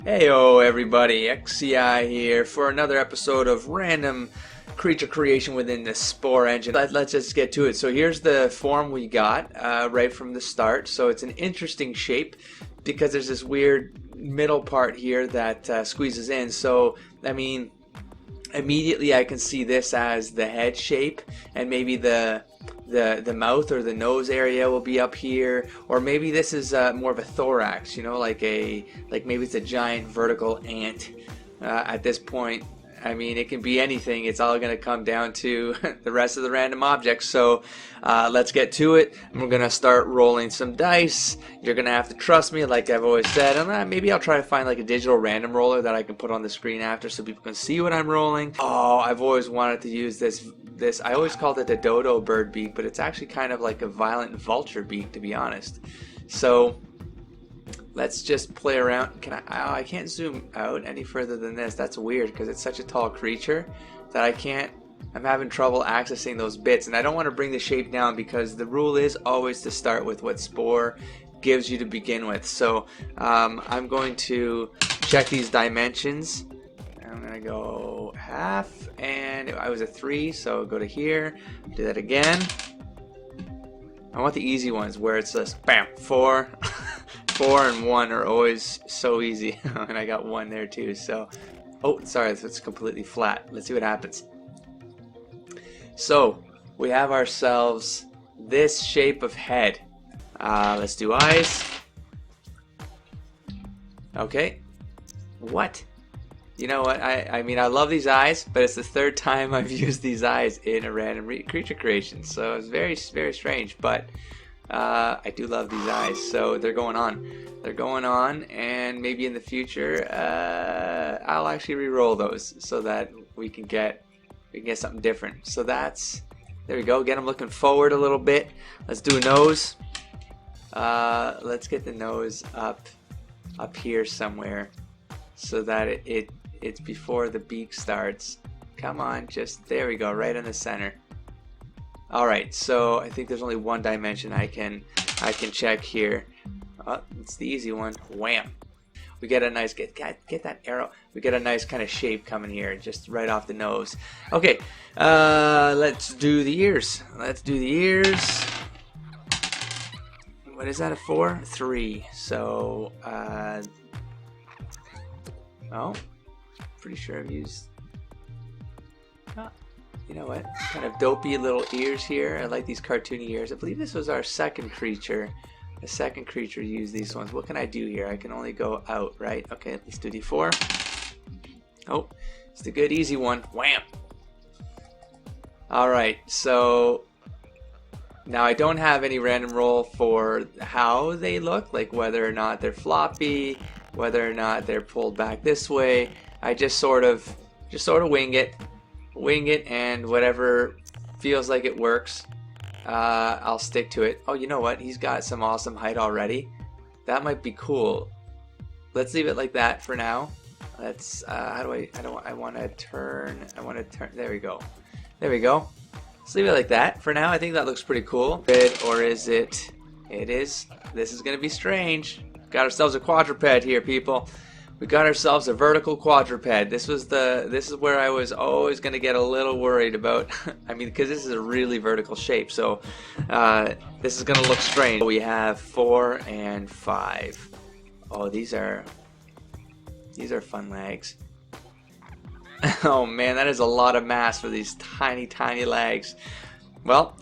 Heyo everybody, XCI here for another episode of random creature creation within the Spore engine. Let's just get to it. So here's the form we got right from the start. So it's an interesting shape because there's this weird middle part here that squeezes in. So I mean, immediately I can see this as the head shape, and maybe the mouth or the nose area will be up here, or maybe this is more of a thorax, you know, like maybe it's a giant vertical ant at this point. I mean, it can be anything. It's all going to come down to the rest of the random objects. So let's get to it. We're going to start rolling some dice. You're going to have to trust me, like I've always said. And maybe I'll try to find like a digital random roller that I can put on the screen after so people can see what I'm rolling. Oh, I've always wanted to use this. I always called it a dodo bird beak, but it's actually kind of like a violent vulture beak, to be honest. So let's just play around. Can I can't zoom out any further than this. That's weird because it's such a tall creature that I'm having trouble accessing those bits, and I don't want to bring the shape down because the rule is always to start with what Spore gives you to begin with. So I'm going to check these dimensions. I'm gonna go half, and I was a 3, so go to here, do that again. I want the easy ones where it's just bam, 4 4 and 1 are always so easy. And I got 1 there too, so oh, sorry, it's completely flat. Let's see what happens. So we have ourselves this shape of head. Let's do eyes. Okay, what? You know what, I mean, I love these eyes, but it's the 3rd time I've used these eyes in a random creature creation, so it's very, very strange, but I do love these eyes, so they're going on. They're going on, and maybe in the future, I'll actually re-roll those so that we can get something different. So there we go, get them looking forward a little bit. Let's do a nose. Let's get the nose up here somewhere so that it's before the beak starts. Come on, just there we go, right in the center. Alright, so I think there's only one dimension I can check here. Oh, it's the easy one. Wham! We get a nice get that arrow. We get a nice kind of shape coming here, just right off the nose. Okay, let's do the ears. Let's do the ears. What is that, a 4? 3. So oh, pretty sure I've used. You know what? Kind of dopey little ears here. I like these cartoony ears. I believe this was our second creature. The second creature used these ones. What can I do here? I can only go out, right? Okay, let's do D4. Oh, it's the good easy one. Wham! Alright, so now I don't have any random roll for how they look, like whether or not they're floppy, whether or not they're pulled back this way. I just sort of wing it, and whatever feels like it works, I'll stick to it. Oh, you know what? He's got some awesome height already. That might be cool. Let's leave it like that for now. Let's I want to turn. There we go. There we go. Let's leave it like that for now. I think that looks pretty cool. Or is it? It is. This is gonna be strange. Got ourselves a quadruped here, people. We got ourselves a vertical quadruped. This is where I was always going to get a little worried about. I mean, because this is a really vertical shape, so this is going to look strange. We have 4 and 5. Oh, these are fun legs. Oh man, that is a lot of mass for these tiny, tiny legs. Well,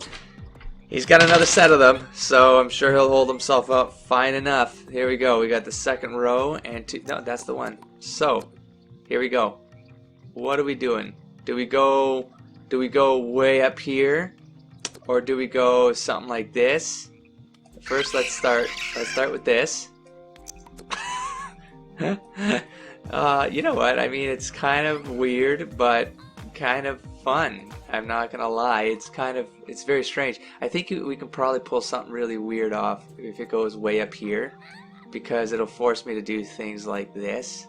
he's got another set of them, so I'm sure he'll hold himself up fine enough. Here we go. We got the second row and 2. No, that's the one. So, here we go. What are we doing? Do we go way up here, or do we go something like this? First, let's start with this. You know what? I mean, it's kind of weird, but kind of fun. I'm not gonna lie, it's very strange. I think we can probably pull something really weird off if it goes way up here, because it'll force me to do things like this.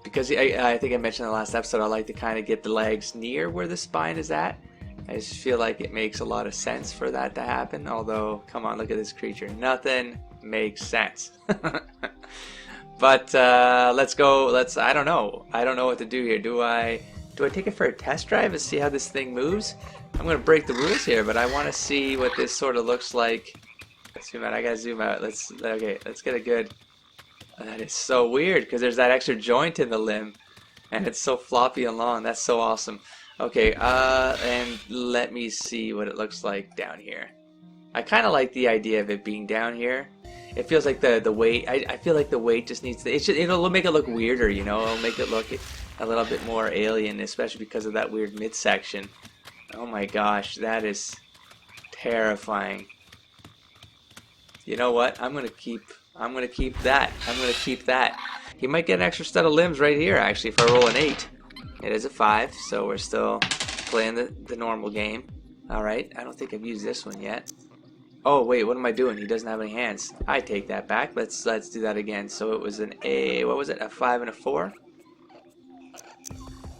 Because I think I mentioned in the last episode, I like to kind of get the legs near where the spine is at. I just feel like it makes a lot of sense for that to happen. Although, come on, look at this creature. Nothing makes sense. But let's go. I don't know. I don't know what to do here. Do I take it for a test drive and see how this thing moves? I'm gonna break the rules here, but I want to see what this sort of looks like. Let's zoom out. I gotta zoom out. Let's get a good. That is so weird because there's that extra joint in the limb, and it's so floppy and long. That's so awesome. Okay, and let me see what it looks like down here. I kind of like the idea of it being down here. It feels like the weight. I feel like the weight just needs to. It'll make it look weirder, you know. It'll make it look a little bit more alien, especially because of that weird midsection. Oh my gosh, that is terrifying. You know what? I'm gonna keep that. I'm gonna keep that. He might get an extra set of limbs right here. Actually, if I roll an 8, it is a 5, so we're still playing the normal game. All right. I don't think I've used this one yet. Oh wait, what am I doing? He doesn't have any hands. I take that back. Let's do that again. So it was an A. What was it? A 5 and a 4.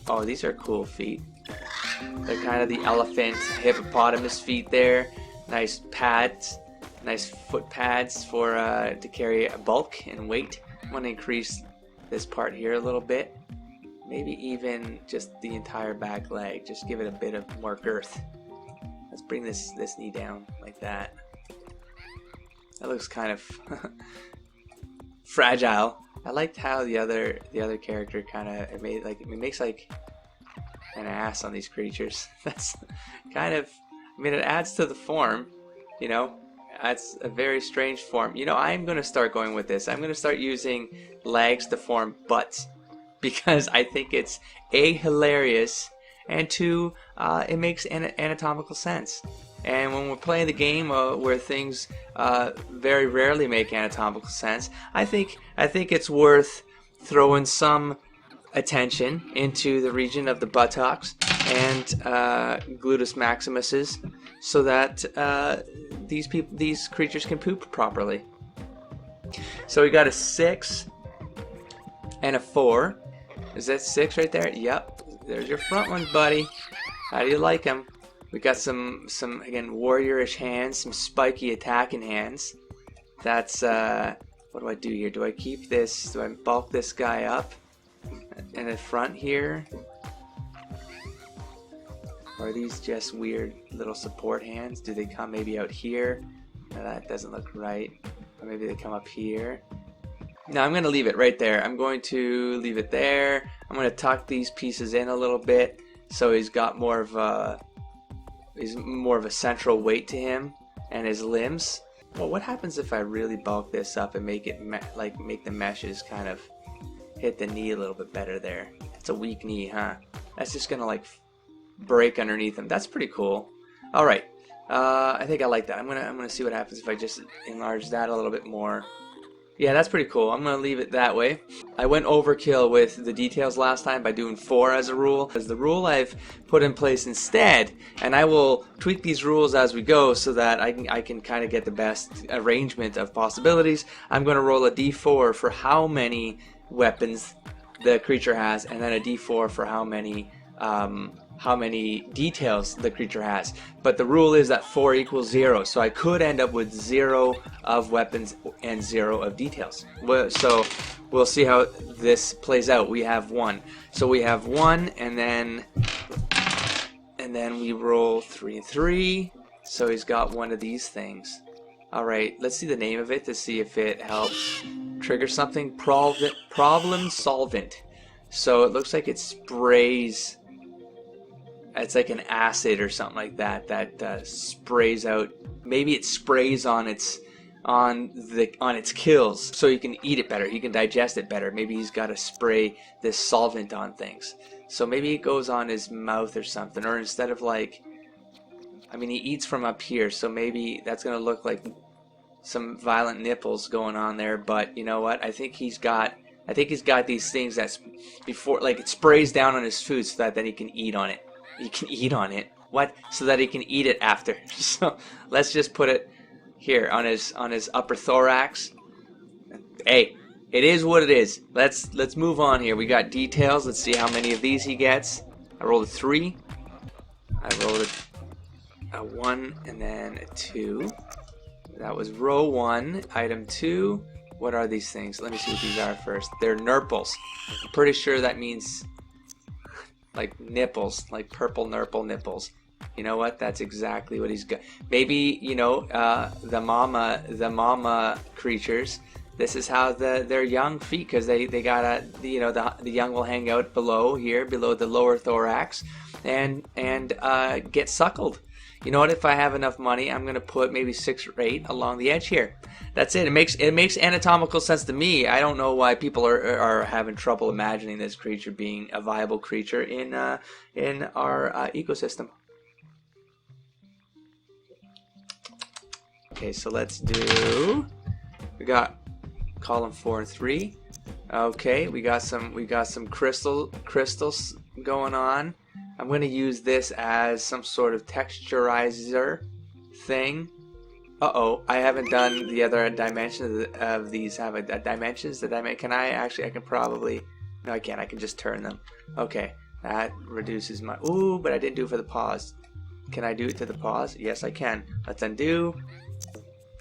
Oh, these are cool feet. They're kind of the elephant, hippopotamus feet there. Nice pads, nice foot pads for to carry a bulk and weight. I'm gonna increase this part here a little bit. Maybe even just the entire back leg. Just give it a bit of more girth. Let's bring this knee down like that. That looks kind of fragile. I liked how the other character kind of it makes like an ass on these creatures. That's kind of, I mean, it adds to the form, you know. That's a very strange form. You know, I'm gonna start going with this. I'm gonna start using legs to form butts because I think it's A, hilarious, and 2, it makes anatomical sense. And when we're playing the game where things very rarely make anatomical sense, I think it's worth throwing some attention into the region of the buttocks and gluteus maximuses, so that these creatures can poop properly. So we got a 6 and a 4. Is that 6 right there? Yep. There's your front ones, buddy. How do you like them? We got some again warriorish hands, some spiky attacking hands. That's what do I do here? Do I keep this? Do I bulk this guy up in the front here? Or are these just weird little support hands? Do they come maybe out here? No, that doesn't look right. Or maybe they come up here. No, I'm going to leave it right there. I'm going to leave it there. I'm going to tuck these pieces in a little bit so he's got more of a central weight to him and his limbs. Well, what happens if I really bulk this up and make it make the meshes kind of hit the knee a little bit better there? It's a weak knee, huh? That's just gonna like break underneath him. That's pretty cool. All right, I think I like that. I'm gonna see what happens if I just enlarge that a little bit more. Yeah, that's pretty cool. I'm going to leave it that way. I went overkill with the details last time by doing 4 as a rule. As the rule I've put in place instead, and I will tweak these rules as we go so that I can kind of get the best arrangement of possibilities. I'm going to roll a d4 for how many weapons the creature has, and then a d4 for how many details the creature has. But the rule is that 4 equals 0, so I could end up with 0 of weapons and 0 of details. So we'll see how this plays out. We have 1, so we have 1, and then we roll 3 and 3. So he's got one of these things. All right, let's see the name of it to see if it helps trigger something. Problem solvent. So it looks like it sprays. It's like an acid or something like that that sprays out. Maybe it sprays on its kills, so you can eat it better. You can digest it better. Maybe he's got to spray this solvent on things. So maybe it goes on his mouth or something. Or instead of like, I mean, he eats from up here, so maybe that's gonna look like some violent nipples going on there. But you know what? I think he's got these things that's before, like it sprays down on his food so that then he can eat on it. He can eat on it. What? So that he can eat it after. So let's just put it here on his upper thorax. Hey, it is what it is. Let's move on here. We got details. Let's see how many of these he gets. I rolled a 3. I rolled a 1 and then a 2. That was row 1, item 2. What are these things? Let me see what these are first. They're nurples. I'm pretty sure that means like nipples, like purple nurple nipples. You know what? That's exactly what he's got. Maybe, you know, the mama creatures. This is how their young feet, because they gotta, you know, the young will hang out below here, below the lower thorax, and get suckled. You know what? If I have enough money, I'm gonna put maybe 6 or 8 along the edge here. That's it. It makes anatomical sense to me. I don't know why people are having trouble imagining this creature being a viable creature in our ecosystem. Okay, so let's do. We got column 4 and 3. Okay, we got some crystals going on. I'm going to use this as some sort of texturizer thing. Uh-oh, I haven't done the other dimensions of these. Have a dimensions that can I actually? I can probably. No, I can't. I can just turn them. Okay, that reduces my. Ooh, but I didn't do it for the pause. Can I do it to the pause? Yes, I can. Let's undo.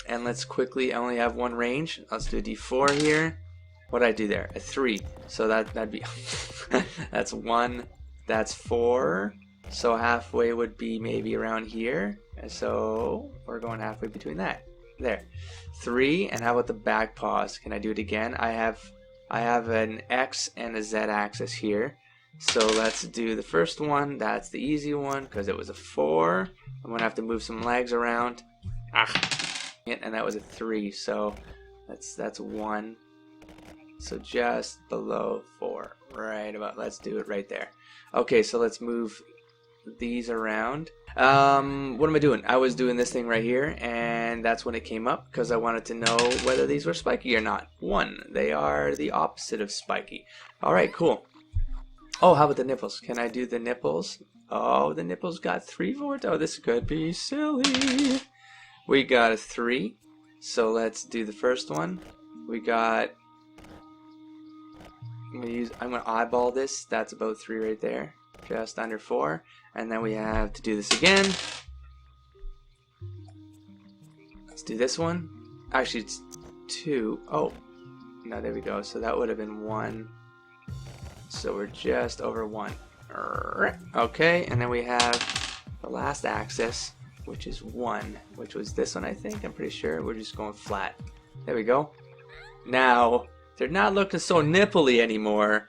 And let's quickly. I only have 1 range. Let's do a D4 here. What did I do there? A 3. So that'd be. That's 1. That's 4. So halfway would be maybe around here. So we're going halfway between that. There. 3. And how about the back pause? Can I do it again? I have an X and a Z axis here. So let's do the first one. That's the easy one because it was a 4. I'm gonna have to move some legs around. And that was a 3. So that's 1. So just below 4. Right about. Let's do it right there. Okay, so let's move these around. What am I doing? I was doing this thing right here, and that's when it came up because I wanted to know whether these were spiky or not. 1, they are the opposite of spiky. All right, cool. Oh, how about the nipples? Can I do the nipples? Oh, the nipples got 3 vorts. Oh, this could be silly. We got a 3, so let's do the first one. We got. I'm gonna eyeball this. That's about 3 right there, just under 4. And then we have to do this again. Let's do this one. Actually, it's 2. Oh, no, there we go. So that would have been 1. So we're just over 1. Okay, and then we have the last axis, which is 1, which was this one, I think. I'm pretty sure. We're just going flat. There we go. Now, they're not looking so nipply anymore,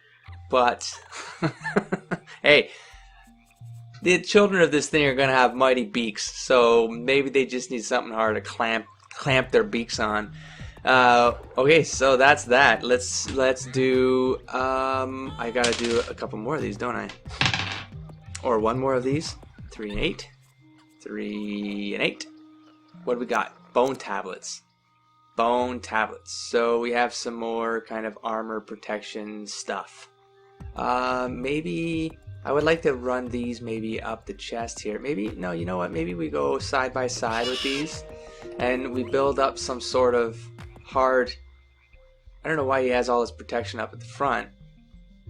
but hey, the children of this thing are going to have mighty beaks, so maybe they just need something hard to clamp their beaks on. Okay, so that's that. Let's do. I gotta do a couple more of these, don't I? Or 1 more of these. 3 and 8. 3 and 8. What do we got? Bone tablets. Bone tablets. So we have some more kind of armor protection stuff. Maybe I would like to run these maybe up the chest here. Maybe, no, you know what? Maybe we go side by side with these and we build up some sort of hard. I don't know why he has all this protection up at the front.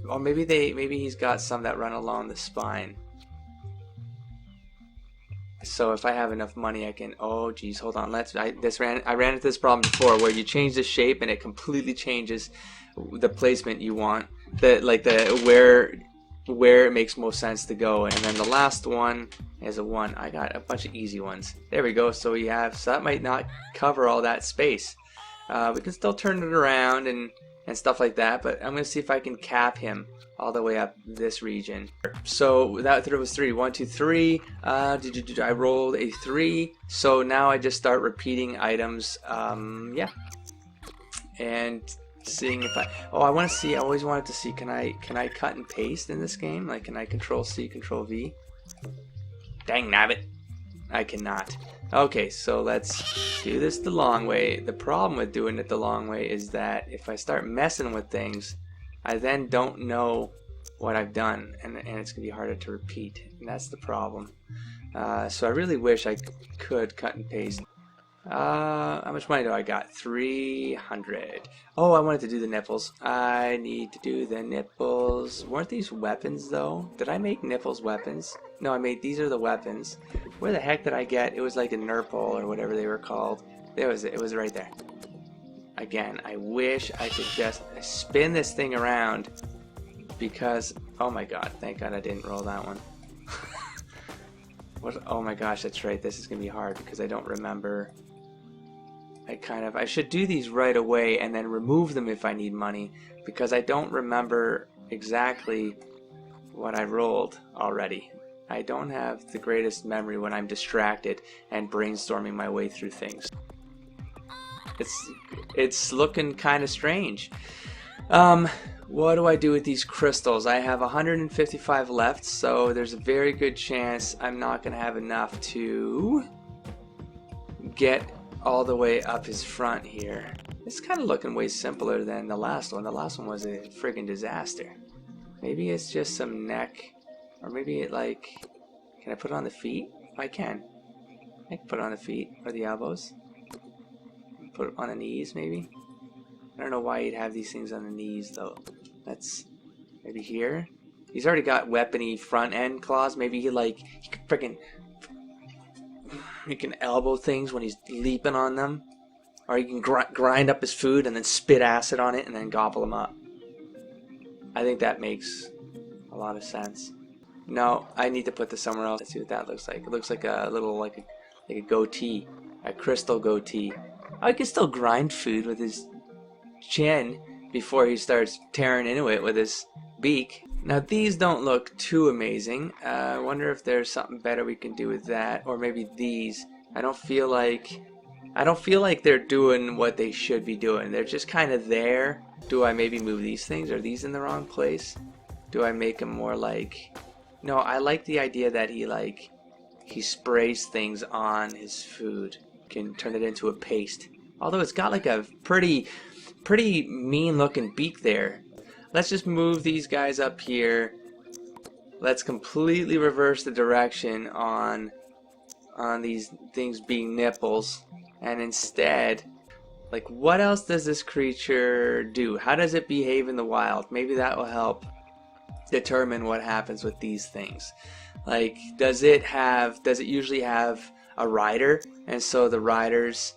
Or maybe he's got some that run along the spine. So if I have enough money, I can. Oh, geez, hold on. I ran into this problem before, where you change the shape and it completely changes the placement you want. Where it makes most sense to go. And then the last one is a 1. I got a bunch of easy ones. There we go. So we have. So that might not cover all that space. We can still turn it around and stuff like that. But I'm gonna see if I can cap him all the way up this region. So that was 3. 1, 2, 3. I rolled a 3. So now I just start repeating items. Yeah. And seeing if I. Oh, I want to see. I always wanted to see. Can I cut and paste in this game? Like, can I Control C, Control V? Dang nabbit. I cannot. Okay, so let's do this the long way. The problem with doing it the long way is that if I start messing with things, I then don't know what I've done, and it's going to be harder to repeat. And that's the problem. So I really wish I could cut and paste. How much money do I got? 300. Oh, I wanted to do the nipples. I need to do the nipples. Weren't these weapons, though? Did I make nipples weapons? No, these are the weapons. Where the heck did I get? It was like a nurple or whatever they were called. It was right there. Again, I wish I could just spin this thing around because, oh my god, thank god I didn't roll that one. What? Oh my gosh, that's right, this is gonna be hard because I don't remember. I should do these right away and then remove them if I need money, because I don't remember exactly what I rolled already. I don't have the greatest memory when I'm distracted and brainstorming my way through things. It's looking kind of strange. What do I do with these crystals? I have 155 left, so there's a very good chance I'm not going to have enough to get all the way up his front here. It's kind of looking way simpler than the last one. The last one was a friggin' disaster. Maybe it's just some neck, or maybe it like, can I put it on the feet? I can. I can put it on the feet or the elbows. Put it on the knees maybe. I don't know why you'd have these things on the knees though. That's maybe here. He's already got weapony front end claws. Maybe he could frickin' he can elbow things when he's leaping on them, or he can grind up his food and then spit acid on it and then gobble them up. I think that makes a lot of sense. No, I need to put this somewhere else. Let's see what that looks like. It looks like a little like a goatee, a crystal goatee. I can still grind food with his chin before he starts tearing into it with his beak. Now these don't look too amazing. I wonder if there's something better we can do with that, or maybe these. I don't feel like they're doing what they should be doing. They're just kind of there. Do I maybe move these things? Are these in the wrong place? Do I make them more like? No, I like the idea that he sprays things on his food, can turn it into a paste. Although it's got like a pretty mean looking beak there. Let's just move these guys up here. Let's completely reverse the direction on these things being nipples, and instead, like, what else does this creature do? How does it behave in the wild? Maybe that will help determine what happens with these things. Like, does it usually have a rider, and so the riders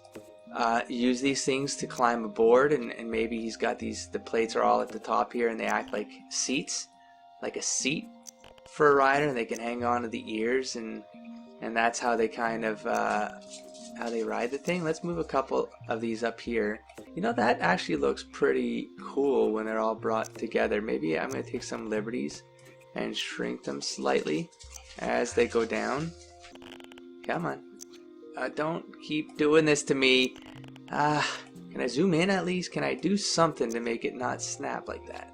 use these things to climb aboard, and maybe he's got the plates are all at the top here and they act like seats, like a seat for a rider, and they can hang on to the ears, and that's how they kind of how they ride the thing. Let's move a couple of these up here. You know, that actually looks pretty cool when they're all brought together. Maybe I'm going to take some liberties and shrink them slightly as they go down. Come on. Don't keep doing this to me. Can I zoom in at least? Can I do something to make it not snap like that?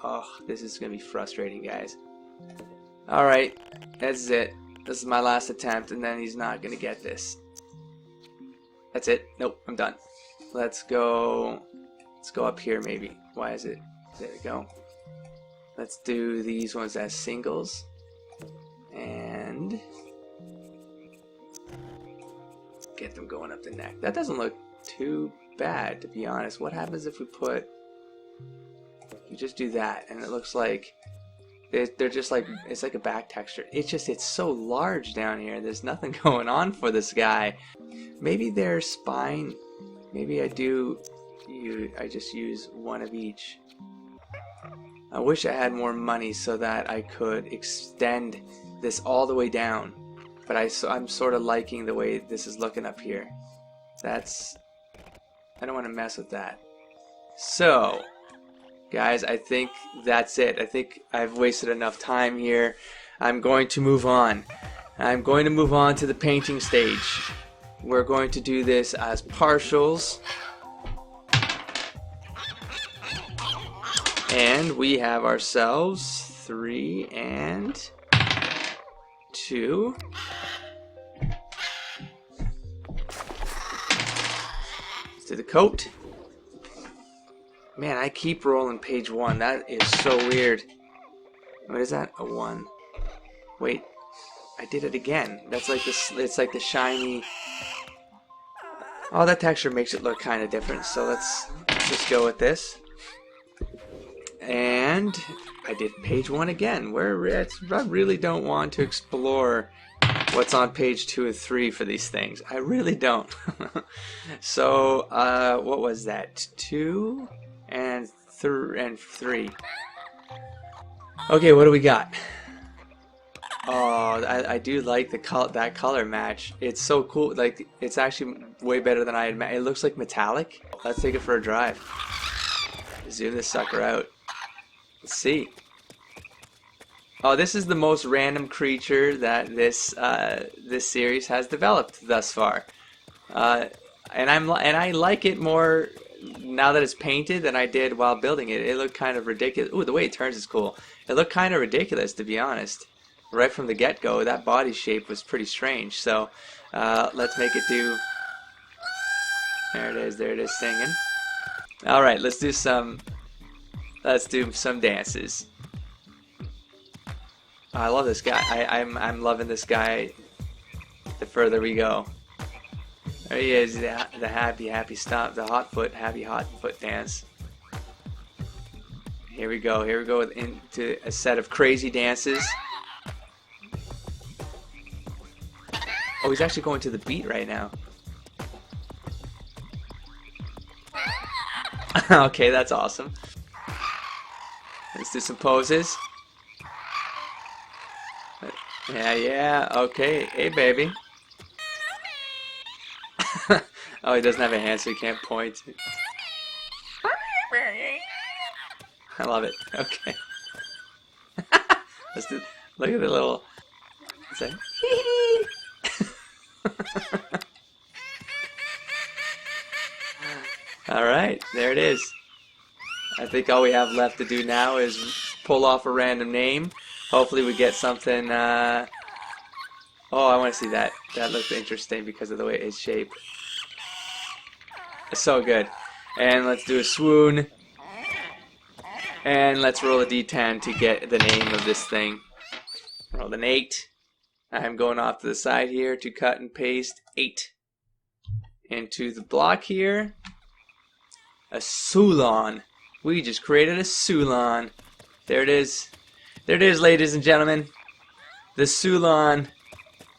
Oh, this is going to be frustrating, guys. Alright, that's it. This is my last attempt, and then he's not going to get this. That's it. Nope, I'm done. Let's go up here maybe. Why is it? There we go. Let's do these ones as singles. And get them going up the neck. That doesn't look too bad, to be honest. What happens if you just do that, and it looks like they're just like, it's like a back texture. It's so large down here. There's nothing going on for this guy. Maybe their spine, maybe I just use one of each. I wish I had more money so that I could extend this all the way down, but I'm sort of liking the way this is looking up here. I don't want to mess with that. So guys, I think that's it. I think I've wasted enough time here. I'm going to move on. I'm going to move on to the painting stage. We're going to do this as partials. And we have ourselves 3 and 2. Let's do the coat. Man, I keep rolling page 1. That is so weird. What is that? A 1. Wait, I did it again. That's like this. It's like the shiny. Oh, that texture makes it look kind of different. So let's just go with this. And I did page 1 again. I really don't want to explore what's on page 2 or 3 for these things. I really don't. So, what was that? 2 and 3. Okay, what do we got? Oh, I do like that color match. It's so cool. Like, it's actually way better than I had imagined. It looks like metallic. Let's take it for a drive. Zoom this sucker out. Let's see. Oh, this is the most random creature that this series has developed thus far, and I like it more now that it's painted than I did while building it. It looked kind of ridiculous. Ooh, the way it turns is cool. It looked kind of ridiculous, to be honest. Right from the get-go, that body shape was pretty strange. So let's make it do. There it is. There it is, singing. All right, let's do some dances. I love this guy. I'm loving this guy. The further we go, there he is. The happy stomp, the hot foot dance. Here we go. Here we go into a set of crazy dances. Oh, he's actually going to the beat right now. Okay, that's awesome. Let's do some poses. Yeah, okay. Hey, baby. Oh, he doesn't have a hand, so he can't point. I love it. Okay. Let's do. Look at the little. What's that? All right, there it is. I think all we have left to do now is pull off a random name. Hopefully we get something. Oh, I want to see that. That looks interesting because of the way it's shaped. It's so good. And let's do a swoon. And let's roll a d10 to get the name of this thing. Roll an 8. I'm going off to the side here to cut and paste 8 into the block here. A Sulon. We just created a Sulon. There it is. There it is, ladies and gentlemen. The Sulon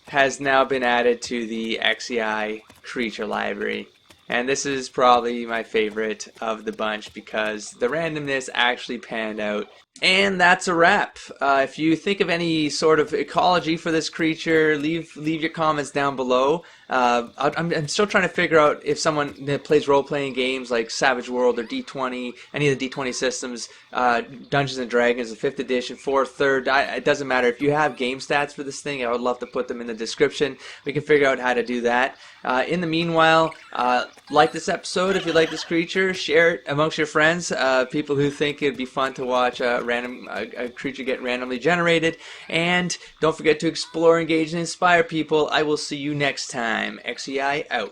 has now been added to the XCI creature library. And this is probably my favorite of the bunch because the randomness actually panned out. And that's a wrap. If you think of any sort of ecology for this creature, leave your comments down below. I'm still trying to figure out if someone that plays role-playing games like Savage World or D20, any of the D20 systems, Dungeons and Dragons, the 5th edition, 4th, 3rd, it doesn't matter. If you have game stats for this thing, I would love to put them in the description. We can figure out how to do that. In the meanwhile, like this episode if you like this creature, share it amongst your friends, people who think it'd be fun to watch a creature get randomly generated. And don't forget to explore, engage, and inspire people. I will see you next time. XCI out.